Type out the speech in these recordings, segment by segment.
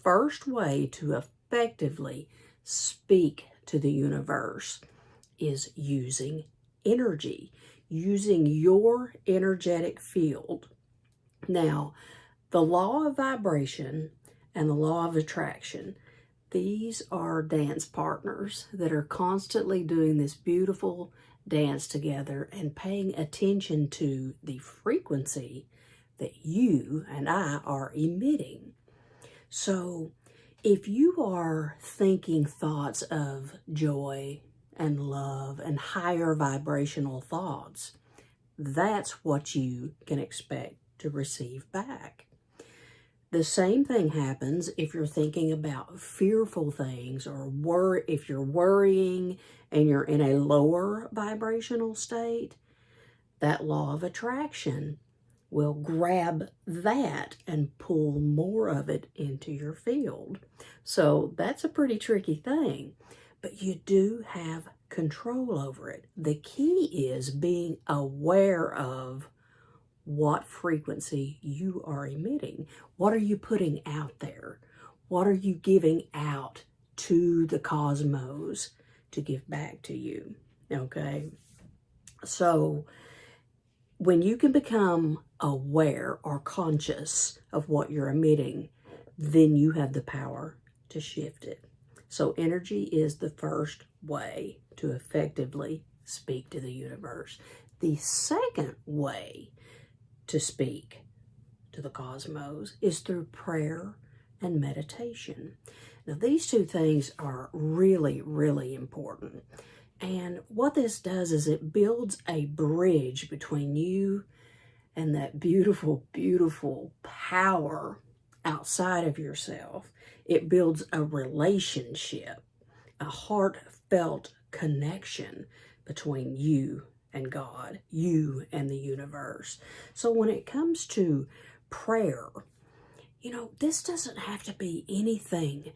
first way to effectively speak to the universe is using energy, using your energetic field. Now, the law of vibration and the law of attraction, these are dance partners that are constantly doing this beautiful dance together and paying attention to the frequency that you and I are emitting. So if you are thinking thoughts of joy and love and higher vibrational thoughts, that's what you can expect to receive back. The same thing happens if you're thinking about fearful things, or if you're worrying and you're in a lower vibrational state. That law of attraction will grab that and pull more of it into your field. So that's a pretty tricky thing, but you do have control over it. The key is being aware of what frequency you are emitting. What are you putting out there? What are you giving out to the cosmos to give back to you? Okay? So when you can become aware or conscious of what you're emitting, then you have the power to shift it. So energy is the first way to effectively speak to the universe. The second way to speak to the cosmos is through prayer and meditation. Now, these two things are really, really important. And what this does is it builds a bridge between you and that beautiful, beautiful power outside of yourself. It builds a relationship, a heartfelt connection between you and God, you and the universe. So when it comes to prayer, this doesn't have to be anything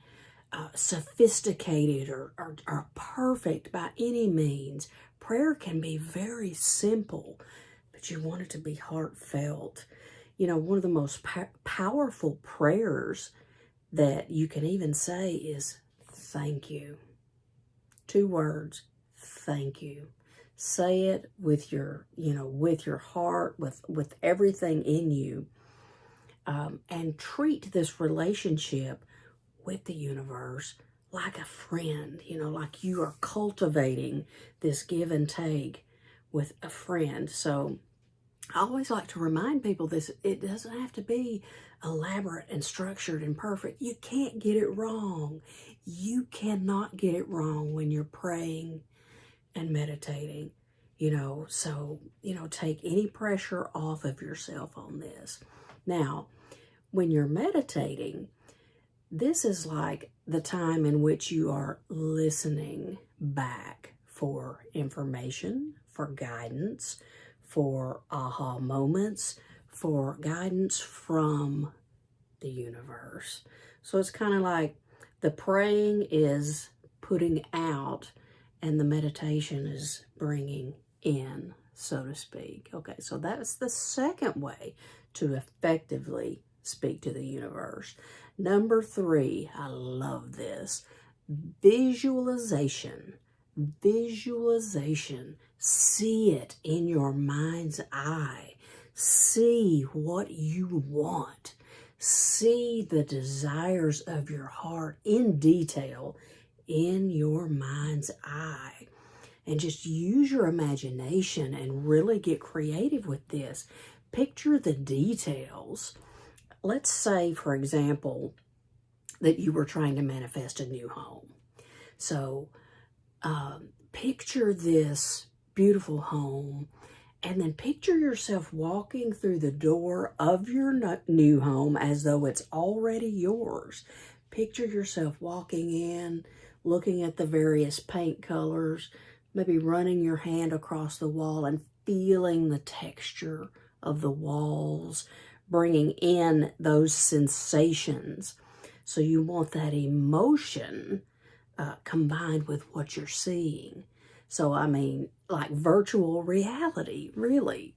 sophisticated or perfect by any means. Prayer can be very simple, but you want it to be heartfelt. One of the most powerful prayers that you can even say is thank you. 2 words, thank you. Say it with your heart, with everything in you, and treat this relationship with the universe like a friend, like you are cultivating this give and take with a friend. So I always like to remind people this, it doesn't have to be elaborate and structured and perfect. You can't get it wrong. You cannot get it wrong when you're praying and meditating, so, take any pressure off of yourself on this. Now, when you're meditating, this is like the time in which you are listening back for information, for guidance, for aha moments, for guidance from the universe. So it's kind of like the praying is putting out and the meditation is bringing in, so to speak. Okay, so that's the second way to effectively speak to the universe. Number 3, I love this, visualization. Visualization. See it in your mind's eye. See what you want. See the desires of your heart in detail in your mind's eye. And just use your imagination and really get creative with this. Picture the details. Let's say, for example, that you were trying to manifest a new home. So picture this beautiful home, and then picture yourself walking through the door of your new home as though it's already yours. Picture yourself walking in, looking at the various paint colors, maybe running your hand across the wall and feeling the texture of the walls, bringing in those sensations. So you want that emotion combined with what you're seeing. So, like virtual reality, really.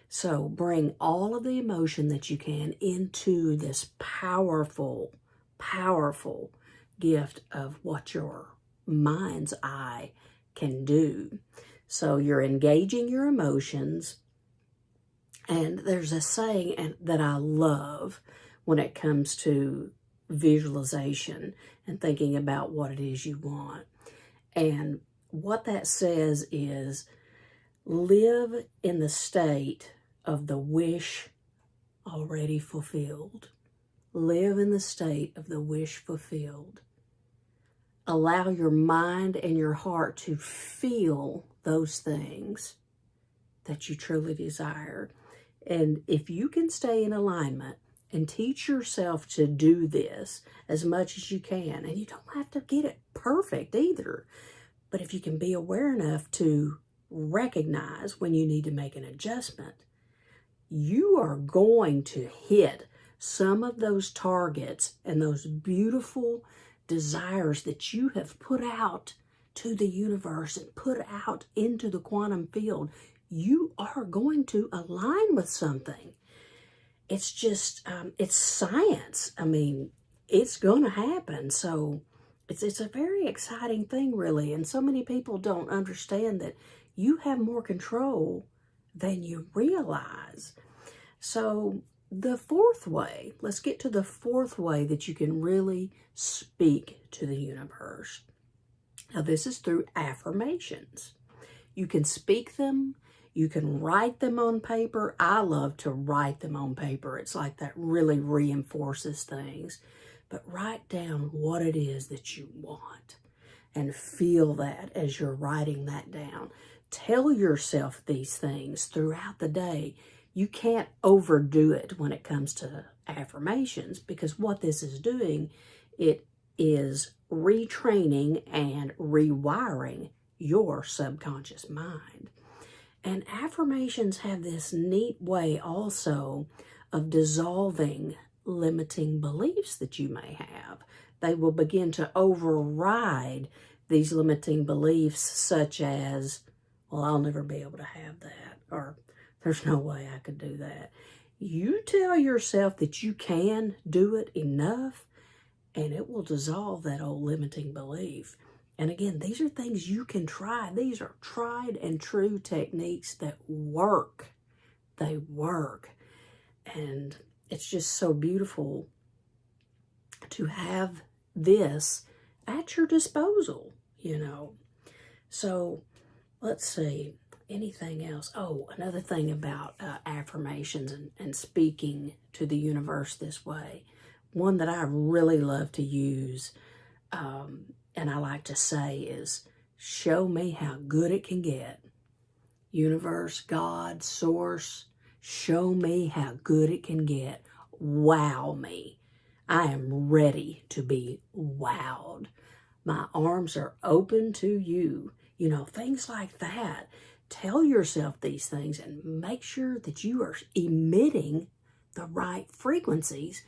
So bring all of the emotion that you can into this powerful, powerful gift of what your mind's eye can do. So you're engaging your emotions. And there's a saying that I love when it comes to visualization and thinking about what it is you want. And what that says is, live in the state of the wish already fulfilled. Live in the state of the wish fulfilled. Allow your mind and your heart to feel those things that you truly desire. And if you can stay in alignment and teach yourself to do this as much as you can, and you don't have to get it perfect either, but if you can be aware enough to recognize when you need to make an adjustment, you are going to hit some of those targets and those beautiful desires that you have put out to the universe and put out into the quantum field. You are going to align with something. It's just, it's science. I mean, it's going to happen. So it's a very exciting thing, really. And so many people don't understand that you have more control than you realize. So the fourth way, let's get to the fourth way that you can really speak to the universe. Now, this is through affirmations. You can speak them. You can write them on paper. I love to write them on paper. It's like that really reinforces things. But write down what it is that you want and feel that as you're writing that down. Tell yourself these things throughout the day. You can't overdo it when it comes to affirmations, because what this is doing, it is retraining and rewiring your subconscious mind. And affirmations have this neat way also of dissolving limiting beliefs that you may have. They will begin to override these limiting beliefs, such as, well, I'll never be able to have that, or there's no way I could do that. You tell yourself that you can do it enough, and it will dissolve that old limiting belief. And again, these are things you can try. These are tried and true techniques that work. They work. And it's just so beautiful to have this at your disposal, you know. So let's see, anything else? Oh, another thing about affirmations and speaking to the universe this way. One that I really love to use, and I like to say, is, show me how good it can get. Universe, God, source, show me how good it can get. Wow me. I am ready to be wowed. My arms are open to you. You know, things like that. Tell yourself these things and make sure that you are emitting the right frequencies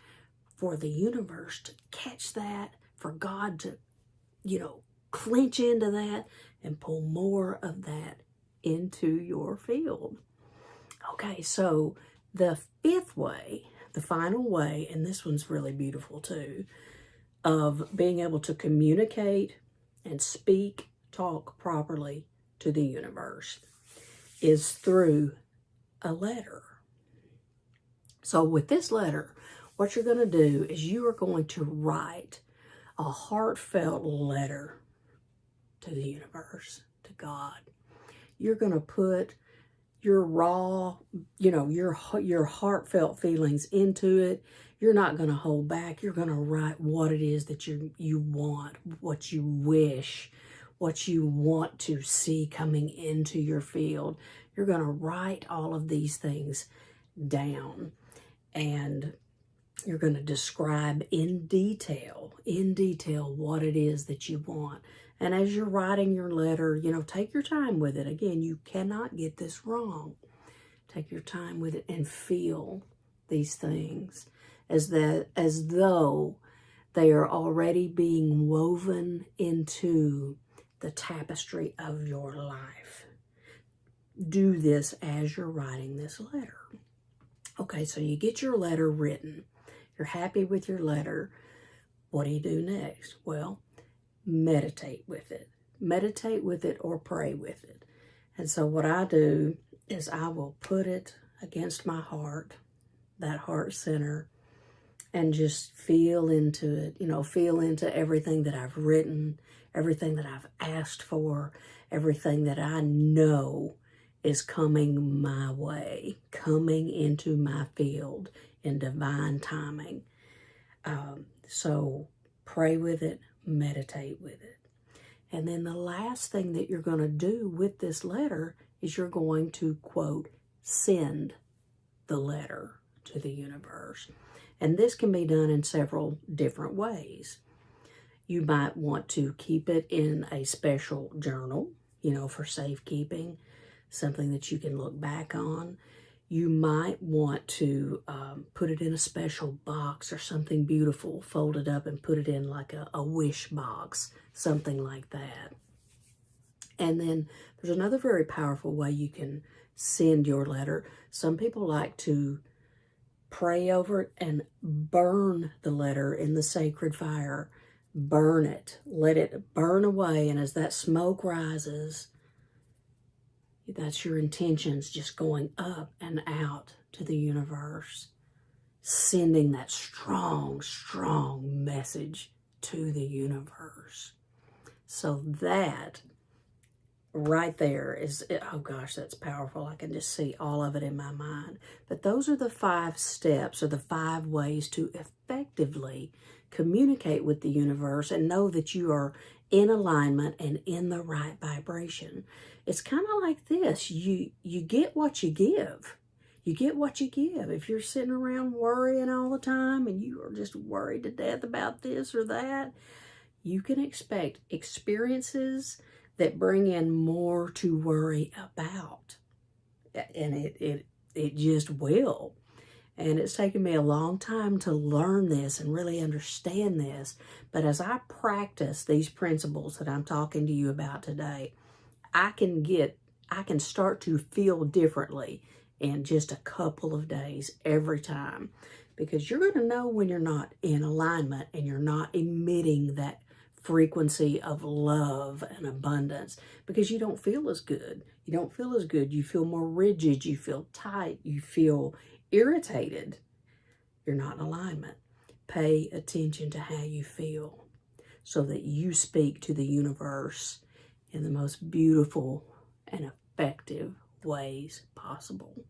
for the universe to catch that, for God to, you know, clinch into that and pull more of that into your field. Okay, so the fifth way, the final way, and this one's really beautiful too, of being able to communicate and speak, talk properly to the universe, is through a letter. So with this letter, what you're going to do is you are going to write a heartfelt letter to the universe, to God. You're going to put your raw, you know, your heartfelt feelings into it. You're not going to hold back. You're going to write what it is that you want, what you wish, what you want to see coming into your field. You're going to write all of these things down, and you're going to describe in detail what it is that you want. And as you're writing your letter, you know, take your time with it. Again, you cannot get this wrong. Take your time with it and feel these things as though they are already being woven into the tapestry of your life. do this as you're writing this letter. Okay, so you get your letter written. You're happy with your letter. What do you do next? Well, meditate with it. Meditate with it or pray with it. And so what I do is I will put it against my heart, that heart center, and just feel into it, feel into everything that I've written, everything that I've asked for, everything that I know is coming my way, coming into my field in divine timing. So pray with it, meditate with it. And then the last thing that you're going to do with this letter is you're going to, quote, send the letter to the universe. And this can be done in several different ways. You might want to keep it in a special journal, for safekeeping, something that you can look back on. You might want to put it in a special box or something beautiful, fold it up and put it in like a wish box, something like that. And then there's another very powerful way you can send your letter. Some people like to pray over it and burn the letter in the sacred fire. Burn it. Let it burn away. And as that smoke rises, that's your intentions just going up and out to the universe, sending that strong, strong message to the universe. So that right there is, oh gosh, that's powerful. I can just see all of it in my mind. But those are the 5 steps, or the 5 ways to effectively communicate with the universe and know that you are in alignment and in the right vibration. It's kind of like this. You get what you give. You get what you give. If you're sitting around worrying all the time and you are just worried to death about this or that, you can expect experiences that bring in more to worry about. And it just will. And it's taken me a long time to learn this and really understand this. But as I practice these principles that I'm talking to you about today, I can start to feel differently in just a couple of days every time. Because you're going to know when you're not in alignment and you're not emitting that frequency of love and abundance, because you don't feel as good. You don't feel as good. You feel more rigid. You feel tight. You feel irritated. You're not in alignment. Pay attention to how you feel so that you speak to the universe in the most beautiful and effective ways possible.